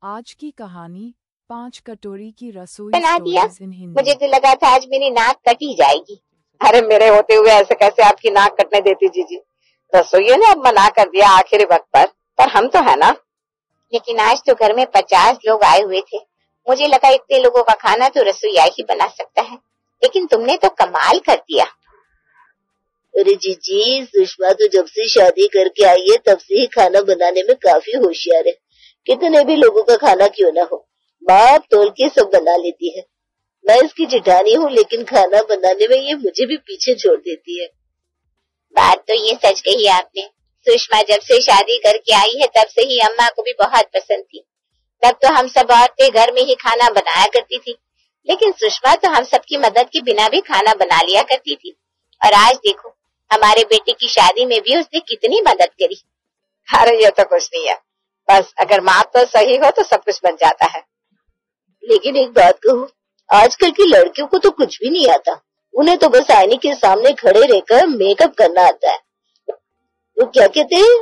आज की कहानी 5 कटोरी की रसोई बना दिया। Stories in Hindi. मुझे तो लगा था आज मेरी नाक कटी जाएगी। अरे मेरे होते हुए ऐसे कैसे आपकी नाक कटने देती जीजी। रसोइये ने अब मना कर दिया आखिरी वक्त पर हम तो है ना। लेकिन आज तो घर में 50 लोग आए हुए थे। मुझे लगा इतने लोगों का खाना तो रसोईया ही बना सकता है, लेकिन तुमने तो कमाल कर दिया। अरे जीजी, सुषमा तो जब से शादी करके आई है तब से ही खाना बनाने में काफी होशियार है। कितने भी लोगों का खाना क्यों ना हो, माप तोल के सब बना लेती है। मैं इसकी जेठानी हूँ, लेकिन खाना बनाने में ये मुझे भी पीछे छोड़ देती है। बात तो ये सच कही आपने। सुषमा जब से शादी करके आई है तब से ही अम्मा को भी बहुत पसंद थी। तब तो हम सब औरतें घर में ही खाना बनाया करती थी, लेकिन सुषमा तो हम सबकी मदद के बिना भी खाना बना लिया करती थी। और आज देखो, हमारे बेटे की शादी में भी उसने कितनी मदद करी। अरे ये तो कुछ नहीं है, बस अगर माप तो सही हो तो सब कुछ बन जाता है। लेकिन एक बात कहूँ, आजकल की लड़कियों को तो कुछ भी नहीं आता। उन्हें तो बस आईने के सामने खड़े रहकर मेकअप करना आता है। तो क्या कहते हैं,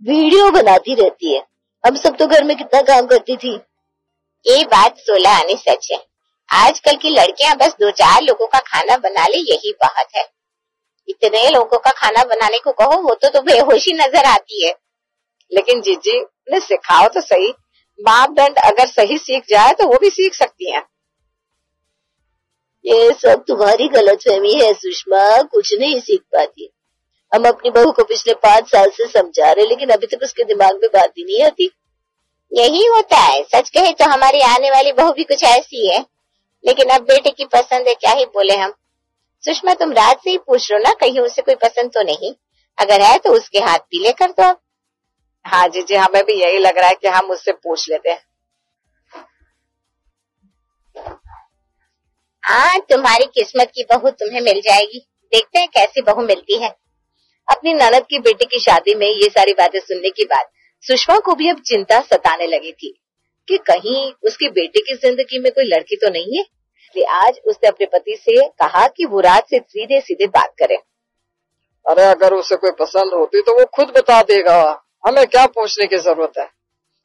वीडियो बनाती रहती है। हम सब तो घर में कितना काम करती थी। ये बात 16 आने सच है। आजकल की लड़कियां बस 2-4 लोगों का खाना बना ले, यही बहुत है। इतने लोगों का खाना बनाने को कहो, वो तो बेहोशी नजर आती है। लेकिन जीजी उन्हें सिखाओ तो सही। मापदंड अगर सही सीख जाए तो वो भी सीख सकती हैं। ये सब तुम्हारी गलतफहमी है सुषमा, कुछ नहीं सीख पाती। हम अपनी बहू को पिछले 5 साल से समझा रहे, लेकिन अभी तक उसके दिमाग में बात ही नहीं आती। यही होता है। सच कहे तो हमारी आने वाली बहू भी कुछ ऐसी है, लेकिन अब बेटे की पसंद है, क्या ही बोले हम। सुषमा, तुम रात से ही पूछ लो ना, कहीं उसे कोई पसंद तो नहीं। अगर है तो उसके हाथ पीले कर दो अब। हाँ जीजी, हमें भी यही लग रहा है कि हम उससे पूछ लेते हैं। हाँ, तुम्हारी किस्मत की बहू तुम्हें मिल जाएगी। देखते हैं कैसी बहू मिलती है। अपनी ननद की बेटी की शादी में ये सारी बातें सुनने के बाद सुषमा को भी अब चिंता सताने लगी थी कि कहीं उसकी बेटे की जिंदगी में कोई लड़की तो नहीं है। इसलिए आज उसने अपने पति से कहा कि वो रात से सीधे सीधे बात करे। अरे अगर उसे कोई पसंद होती तो वो खुद बता देगा, हमें क्या पूछने की जरूरत है।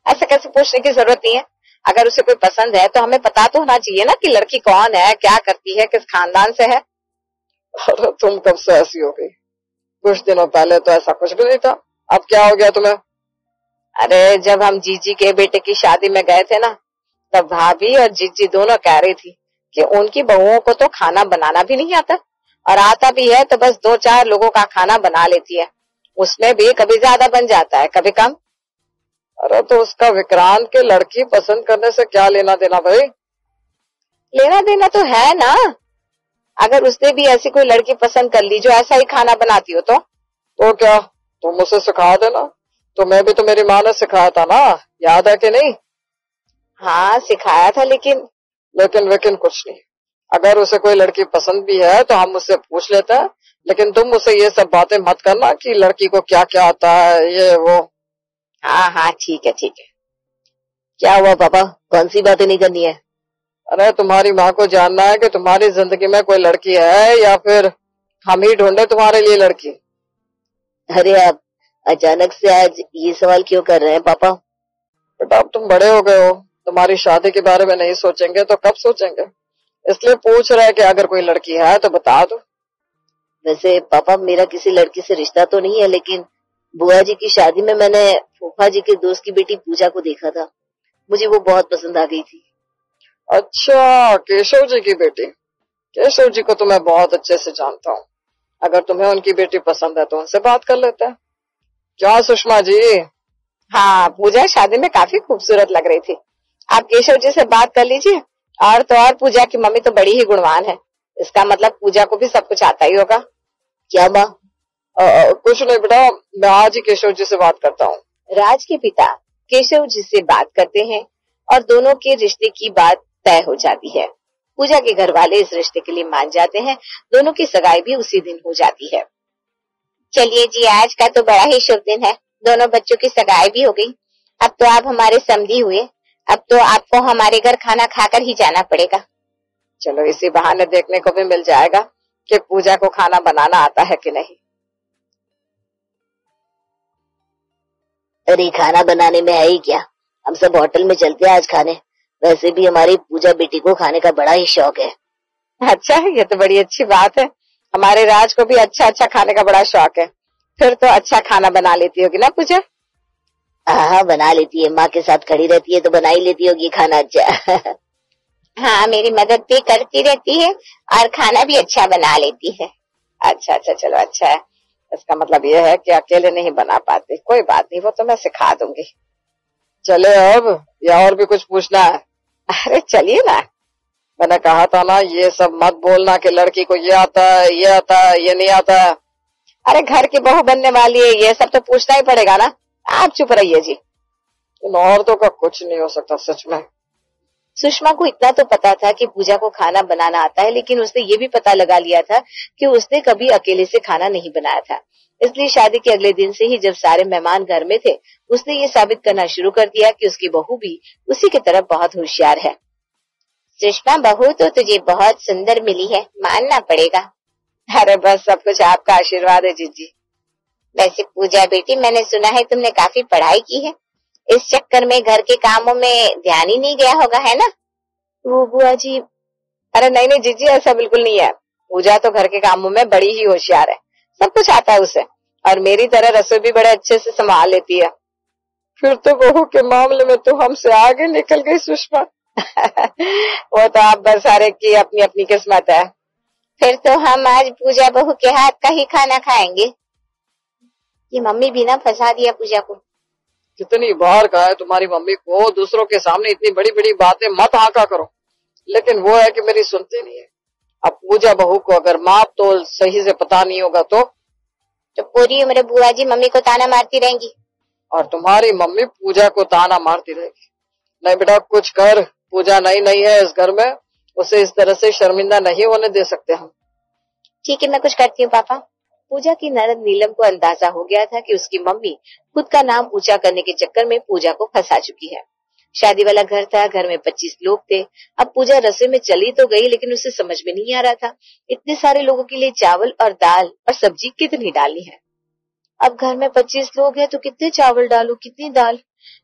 ऐसा कैसे पूछने की जरूरत नहीं है। अगर उसे कोई पसंद है तो हमें पता तो होना चाहिए ना कि लड़की कौन है, क्या करती है, किस खानदान से है। अरे तुम कब से ऐसी हो गई? कुछ दिनों पहले तो ऐसा कुछ भी नहीं था, अब क्या हो गया तुम्हें? अरे जब हम जीजी के बेटे की शादी में गए थे ना, तब भाभी और जीजी दोनों कह रही थी कि उनकी बहुओं को तो खाना बनाना भी नहीं आता, और आता भी है तो बस 2-4 लोगों का खाना बना लेती है। उसमें भी कभी ज्यादा बन जाता है, कभी कम। अरे तो उसका विक्रांत के लड़की पसंद करने से क्या लेना देना भाई? लेना देना तो है ना। अगर उसने भी ऐसी कोई लड़की पसंद कर ली जो ऐसा ही खाना बनाती हो तो क्या तुम उसे सिखा देना? तुम्हें भी तो मेरी माँ ने सिखाया था ना, याद है कि नहीं? हाँ सिखाया था, लेकिन कुछ नहीं। अगर उसे कोई लड़की पसंद भी है तो हम उससे पूछ लेते हैं, लेकिन तुम उसे ये सब बातें मत करना कि लड़की को क्या क्या आता है, ये वो। हाँ ठीक है। क्या हुआ पापा, कौन सी बातें नहीं करनी है? अरे तुम्हारी माँ को जानना है कि तुम्हारी जिंदगी में कोई लड़की है या फिर हम ही ढूंढे तुम्हारे लिए लड़की। अरे आप अचानक से आज ये सवाल क्यों कर रहे हैं पापा? बेटा अब तुम बड़े हो गए हो, तुम्हारी शादी के बारे में नहीं सोचेंगे तो कब सोचेंगे, इसलिए पूछ रहे हैं कि अगर कोई लड़की है तो बता दो। वैसे पापा मेरा किसी लड़की से रिश्ता तो नहीं है, लेकिन बुआ जी की शादी में मैंने फूफा जी के दोस्त की बेटी पूजा को देखा था। मुझे वो बहुत पसंद आ गई थी। अच्छा, केशव जी की बेटी। केशव जी को तो मैं बहुत अच्छे से जानता हूँ। अगर तुम्हें उनकी बेटी पसंद है तो उनसे बात कर लेते हैं। क्या सुषमा जी? हाँ, पूजा शादी में काफी खूबसूरत लग रही थी। आप केशव जी से बात कर लीजिए। और तो और पूजा की मम्मी तो बड़ी ही गुणवान है, इसका मतलब पूजा को भी सब कुछ आता ही होगा। क्या माँ? कुछ नहीं बेटा, मैं आज ही केशव जी से बात करता हूँ। राज के पिता केशव जी से बात करते हैं और दोनों के रिश्ते की बात तय हो जाती है। पूजा के घर वाले इस रिश्ते के लिए मान जाते हैं। दोनों की सगाई भी उसी दिन हो जाती है। चलिए जी, आज का तो बड़ा ही शुभ दिन है। दोनों बच्चों की सगाई भी हो गई। अब तो आप हमारे समधी हुए। अब तो आपको हमारे घर खाना खाकर ही जाना पड़ेगा। चलो इसी बहाने देखने को भी मिल जाएगा कि पूजा को खाना बनाना आता है कि नहीं। अरे खाना बनाने में है ही क्या, हम सब होटल में चलते हैं आज खाने। वैसे भी हमारी पूजा बेटी को खाने का बड़ा ही शौक है। अच्छा, ये तो बड़ी अच्छी बात है। हमारे राज को भी अच्छा अच्छा खाने का बड़ा शौक है। फिर तो अच्छा खाना बना लेती होगी ना पूजा? हाँ, बना लेती है। माँ के साथ खड़ी रहती है तो बना ही लेती होगी खाना अच्छा। हाँ, मेरी मदद भी करती रहती है और खाना भी अच्छा बना लेती है। अच्छा अच्छा, चलो अच्छा है। इसका मतलब ये है कि अकेले नहीं बना पाते। कोई बात नहीं, वो तो मैं सिखा दूंगी। चले अब, या और भी कुछ पूछना है? अरे चलिए ना, मैंने कहा था ना ये सब मत बोलना कि लड़की को ये आता है, ये आता है, ये नहीं आता है। अरे घर की बहू बनने वाली है, ये सब तो पूछना ही पड़ेगा ना। आप चुप रहिए जी। इन औरतों का कुछ नहीं हो सकता सच में। सुषमा को इतना तो पता था कि पूजा को खाना बनाना आता है, लेकिन उसने ये भी पता लगा लिया था कि उसने कभी अकेले से खाना नहीं बनाया था। इसलिए शादी के अगले दिन से ही जब सारे मेहमान घर में थे, उसने ये साबित करना शुरू कर दिया कि उसकी बहू भी उसी की तरफ बहुत होशियार है। सुषमा बहू तो तुझे बहुत सुंदर मिली है, मानना पड़ेगा। अरे बस सब कुछ आपका आशीर्वाद है जीजी। वैसे पूजा बेटी, मैंने सुना है तुमने काफी पढ़ाई की है। इस चक्कर में घर के कामों में ध्यान ही नहीं गया होगा, है ना? वो बुआ जी, अरे नहीं नहीं जीजी, ऐसा बिल्कुल नहीं है। पूजा तो घर के कामों में बड़ी ही होशियार है, सब कुछ आता है उसे, और मेरी तरह रसोई भी बड़े अच्छे से संभाल लेती है। फिर तो बहू के मामले में तो हमसे आगे निकल गई सुषमा। वो तो आप बस सारे की अपनी अपनी किस्मत है। फिर तो हम आज पूजा बहू के हाथ का ही खाना खाएंगे। ये मम्मी भी ना फंसा दिया पूजा को। कितनी बार कहा है तुम्हारी मम्मी को दूसरों के सामने इतनी बड़ी बड़ी बातें मत आका करो, लेकिन वो है कि मेरी सुनती नहीं है। अब पूजा बहू को अगर माप तोल सही से पता नहीं होगा तो पूरी उम्र बुआ जी मम्मी को ताना मारती रहेंगी। और तुम्हारी मम्मी पूजा को ताना मारती रहेगी। नहीं बेटा, कुछ कर। पूजा नई नई है इस घर में, उसे इस तरह से शर्मिंदा नहीं होने दे सकते हम। ठीक है, मैं कुछ करती हूँ पापा। पूजा की ननद नीलम को अंदाजा हो गया था कि उसकी मम्मी खुद का नाम ऊंचा करने के चक्कर में पूजा को फंसा चुकी है। शादी वाला घर था, घर में 25 लोग थे। अब पूजा रसोई में चली तो गई, लेकिन उसे समझ में नहीं आ रहा था इतने सारे लोगों के लिए चावल और दाल और सब्जी कितनी डालनी है। अब घर में 25 लोग हैं तो कितने चावल डालूं, कितनी दाल?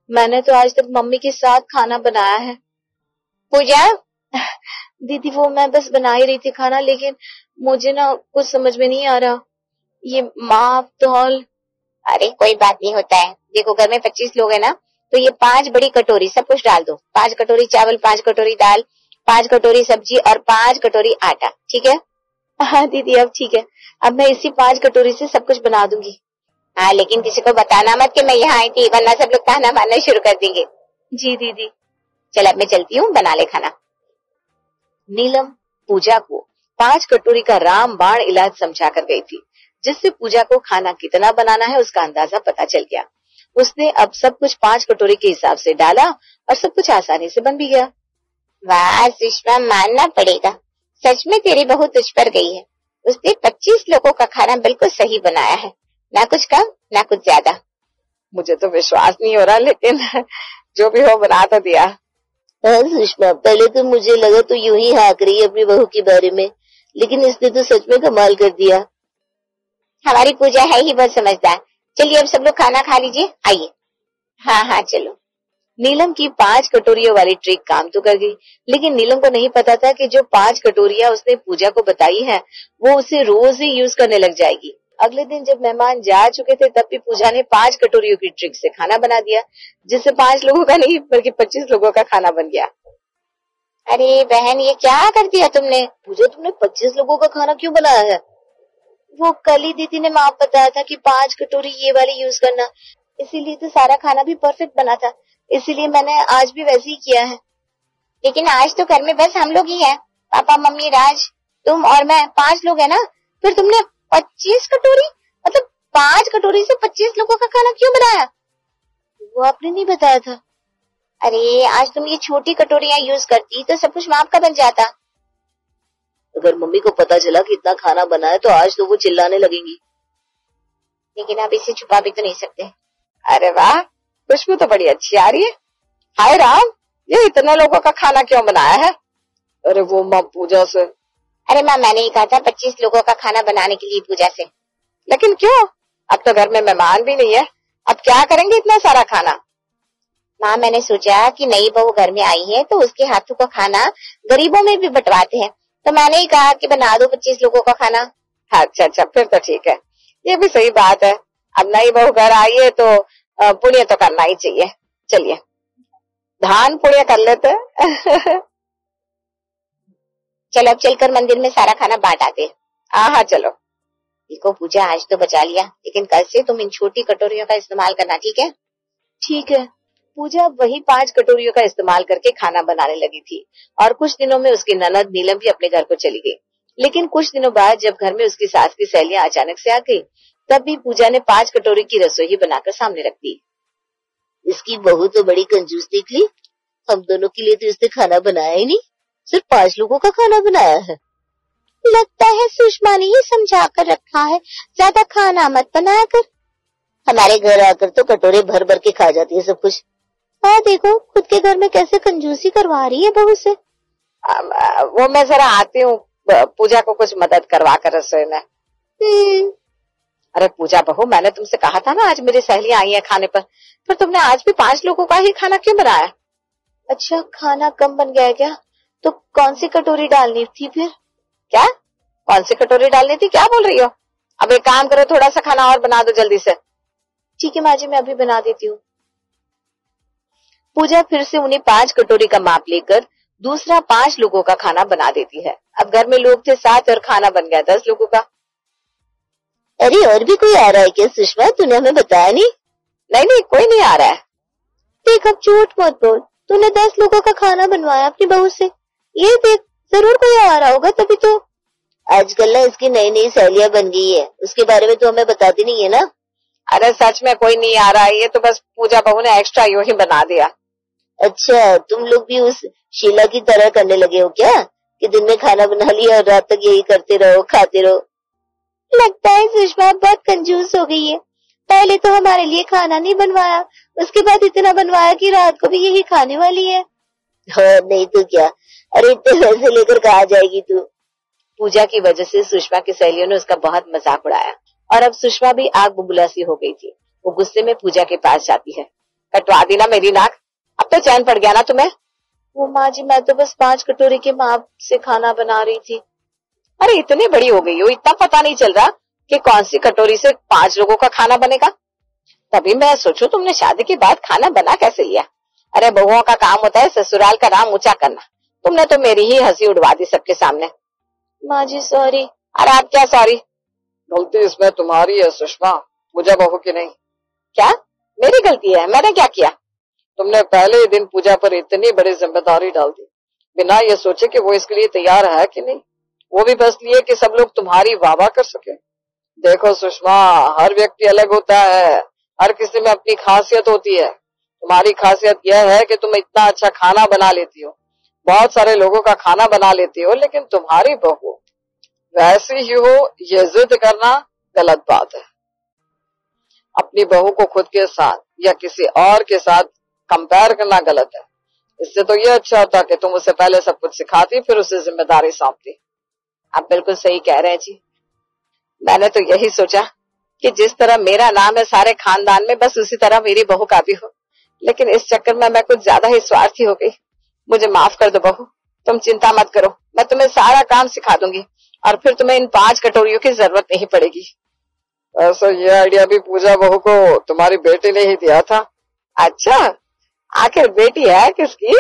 मैंने तो आज तक मम्मी के साथ खाना बनाया है। पूजा दीदी, वो मैं बस बना ही रही थी खाना, लेकिन मुझे ना कुछ समझ में नहीं आ रहा। ये माप तौल। अरे कोई बात नहीं होता है। देखो, घर में 25 लोग हैं ना, तो ये 5 बड़ी कटोरी सब कुछ डाल दो। 5 कटोरी चावल, 5 कटोरी दाल, 5 कटोरी सब्जी और 5 कटोरी आटा। ठीक है? हाँ दीदी, अब ठीक है। अब मैं इसी 5 कटोरी से सब कुछ बना दूंगी। हाँ, लेकिन किसी को बताना मत कि मैं यहाँ आई थी, वरना सब लोग ताना मारना शुरू कर देंगे। जी दीदी। चल अब मैं चलती हूँ, बना ले खाना। नीलम पूजा को 5 कटोरी का रामबाण इलाज समझा कर गई थी, जिससे पूजा को खाना कितना बनाना है उसका अंदाजा पता चल गया। उसने अब सब कुछ 5 कटोरी के हिसाब से डाला और सब कुछ आसानी से बन भी गया। वाह सुषमा, मानना पड़ेगा, सच में तेरी बहू तुझ पर गई है। उसने 25 लोगों का खाना बिल्कुल सही बनाया है, ना कुछ कम ना कुछ ज्यादा। मुझे तो विश्वास नहीं हो रहा, लेकिन जो भी हो बना तो दिया। हाँ सुषमा, पहले तो मुझे लगा तो यूं ही हाँक रही है अपनी बहू के बारे में, लेकिन इसने तो सच में कमाल कर दिया। हमारी पूजा है ही बहुत समझदार। चलिए अब सब लोग खाना खा लीजिए, आइए। हाँ हाँ चलो। नीलम की 5 कटोरियों वाली ट्रिक काम तो कर गई, लेकिन नीलम को नहीं पता था कि जो 5 कटोरियां उसने पूजा को बताई है वो उसे रोज ही यूज करने लग जाएगी। अगले दिन जब मेहमान जा चुके थे, तब भी पूजा ने 5 कटोरियों की ट्रिक से खाना बना दिया, जिससे 5 लोगों का नहीं बल्कि 25 लोगों का खाना बन गया। अरे बहन, ये क्या कर दिया तुमने? पूजा, तुमने 25 लोगों का खाना क्यों बनाया है? वो कल ही दीदी ने माप बताया था कि 5 कटोरी ये वाली यूज करना, इसीलिए तो सारा खाना भी परफेक्ट बना था। इसीलिए मैंने आज भी वैसे ही किया है। लेकिन आज तो घर में बस हम लोग ही हैं, पापा, मम्मी, राज, तुम और मैं, 5 लोग हैं ना। फिर तुमने 25 कटोरी, मतलब 5 कटोरी से 25 लोगों का खाना क्यों बनाया? वो आपने नहीं बताया था। अरे आज तुम ये छोटी कटोरियां यूज करती तो सब कुछ माप का बन जाता। अगर मम्मी को पता चला कि इतना खाना बना है तो आज तो वो चिल्लाने लगेंगी। लेकिन आप इसे छुपा भी तो नहीं सकते। अरे वाह, खुशबू तो बड़ी अच्छी आ रही है। हाय राम, ये इतने लोगों का खाना क्यों बनाया है? अरे वो माँ पूजा से। अरे माँ, मैंने ही कहा था 25 लोगों का खाना बनाने के लिए पूजा से। लेकिन क्यों? अब तो घर में मेहमान भी नहीं है, अब क्या करेंगे इतना सारा खाना? माँ, मैंने सोचा कि नई बहू घर में आई है तो उसके हाथों का खाना गरीबों में भी बंटवाते हैं, तो मैंने ही कहा कि बना दो 25 लोगों का खाना। अच्छा, फिर तो ठीक है, ये भी सही बात है। अब नई बहू घर आई है तो पुण्य तो करना ही चाहिए। चलिए धान पुण्य कर लेते हैं। चलो अब चलकर मंदिर में सारा खाना बांट आते। हाँ चलो। देखो पूजा, आज तो बचा लिया, लेकिन कल से तुम इन छोटी कटोरियों का इस्तेमाल करना, ठीक है? ठीक है। पूजा वही 5 कटोरियों का इस्तेमाल करके खाना बनाने लगी थी और कुछ दिनों में उसकी ननद नीलम भी अपने घर को चली गई। लेकिन कुछ दिनों बाद जब घर में उसकी सास की सहेलियां अचानक से आ गई, तब भी पूजा ने 5 कटोरी की रसोई बनाकर सामने रख दी। इसकी बहू तो बड़ी कंजूस निकली। हम दोनों के लिए तो इसने खाना बनाया ही नहीं, सिर्फ 5 लोगों का खाना बनाया है। लगता है सुषमा ने ये समझा कर रखा है, ज्यादा खाना मत बनाया कर। हमारे घर आकर तो कटोरे भर भर के खा जाती है सब कुछ। हाँ देखो, खुद के घर में कैसे कंजूसी करवा रही है बहू से। वो मैं जरा आती हूँ पूजा को कुछ मदद करवा कर रसोई में। अरे पूजा बहू, मैंने तुमसे कहा था ना आज मेरी सहेलियां आई हैं खाने पर, फिर तुमने आज भी 5 लोगों का ही खाना क्यों बनाया? अच्छा, खाना कम बन गया क्या? तो कौन सी कटोरी डालनी थी फिर? क्या? कौन सी कटोरी डालनी थी? क्या बोल रही हो? अब एक काम करो, थोड़ा सा खाना और बना दो जल्दी से। ठीक है माँ जी, मैं अभी बना देती हूँ। पूजा फिर से उन्हें 5 कटोरी का माप लेकर दूसरा 5 लोगों का खाना बना देती है। अब घर में लोग थे 7 और खाना बन गया 10 लोगों का। अरे और भी कोई आ रहा है क्या सुषमा? तूने हमें बताया नहीं? नहीं, कोई नहीं आ रहा है। देख, अब झूठ मत बोल, तूने 10 लोगों का खाना बनवाया अपनी बहू से। ये देख, जरूर कोई आ रहा होगा तभी तो। आजकल ना इसकी नई नई सहेलियां बन गई है, उसके बारे में तो हमें बताती नहीं है ना। अरे सच में कोई नहीं आ रहा है, ये तो बस पूजा बहू ने एक्स्ट्रा यूं ही बना दिया। अच्छा, तुम लोग भी उस शीला की तरह करने लगे हो क्या कि दिन में खाना बना लिया और रात तक यही करते रहो, खाते रहो? लगता है सुषमा बहुत कंजूस हो गई है। पहले तो हमारे लिए खाना नहीं बनवाया, उसके बाद इतना बनवाया कि रात को भी यही खाने वाली है। हाँ नहीं तो क्या। अरे इतने पैसे लेकर कहाँ जाएगी तू? पूजा की वजह से सुषमा की सहेलियों ने उसका बहुत मजाक उड़ाया और अब सुषमा भी आग बबूला सी हो गई थी। वो गुस्से में पूजा के पास जाती है। कटवा दी ना मेरी नाक, अब तो चैन पड़ गया ना तुम्हें? वो माँ जी, मैं तो बस 5 कटोरी के माप से खाना बना रही थी। अरे इतनी बड़ी हो गई हो, इतना पता नहीं चल रहा कि कौन सी कटोरी से 5 लोगों का खाना बनेगा? तभी मैं सोचूं तुमने शादी के बाद खाना बना कैसे लिया। अरे बहुओं का काम होता है ससुराल का नाम ऊंचा करना। तुमने तो मेरी ही हंसी उड़वा दी सबके सामने। माँ जी सॉरी। अरे आप क्या सॉरी? गलती इसमें तुम्हारी है सुषमा, पूजा बहू की नहीं। क्या मेरी गलती है? मैंने क्या किया? तुमने पहले ही दिन पूजा पर इतनी बड़ी जिम्मेदारी डाल दी बिना ये सोचे कि वो इसके लिए तैयार है कि नहीं, वो भी बस लिए कि सब लोग तुम्हारी वाह कर सके। देखो सुषमा, हर व्यक्ति अलग होता है, हर किसी में अपनी खासियत होती है। तुम्हारी खासियत यह है कि तुम इतना अच्छा खाना बना लेती हो, बहुत सारे लोगों का खाना बना लेती हो, लेकिन तुम्हारी बहू वैसी ही हो, ये जिद करना गलत बात है। अपनी बहू को खुद के साथ या किसी और के साथ कंपेयर करना गलत है। इससे तो ये अच्छा होता कि तुम उसे पहले सब कुछ सिखाती, फिर उसे जिम्मेदारी सौंपती। आप बिल्कुल सही कह रहे हैं जी। मैंने तो यही सोचा कि जिस तरह मेरा नाम है सारे खानदान में, बस उसी तरह मेरी बहू का भी हो, लेकिन इस चक्कर में मैं कुछ ज्यादा ही स्वार्थी हो गई। मुझे माफ कर दो बहू, तुम चिंता मत करो, मैं तुम्हें सारा काम सिखा दूंगी और फिर तुम्हें इन 5 कटोरियों की जरूरत नहीं पड़ेगी। ऐसा ये आइडिया भी पूजा बहू को तुम्हारी बेटी ने ही दिया था? अच्छा, आखिर बेटी है किसकी?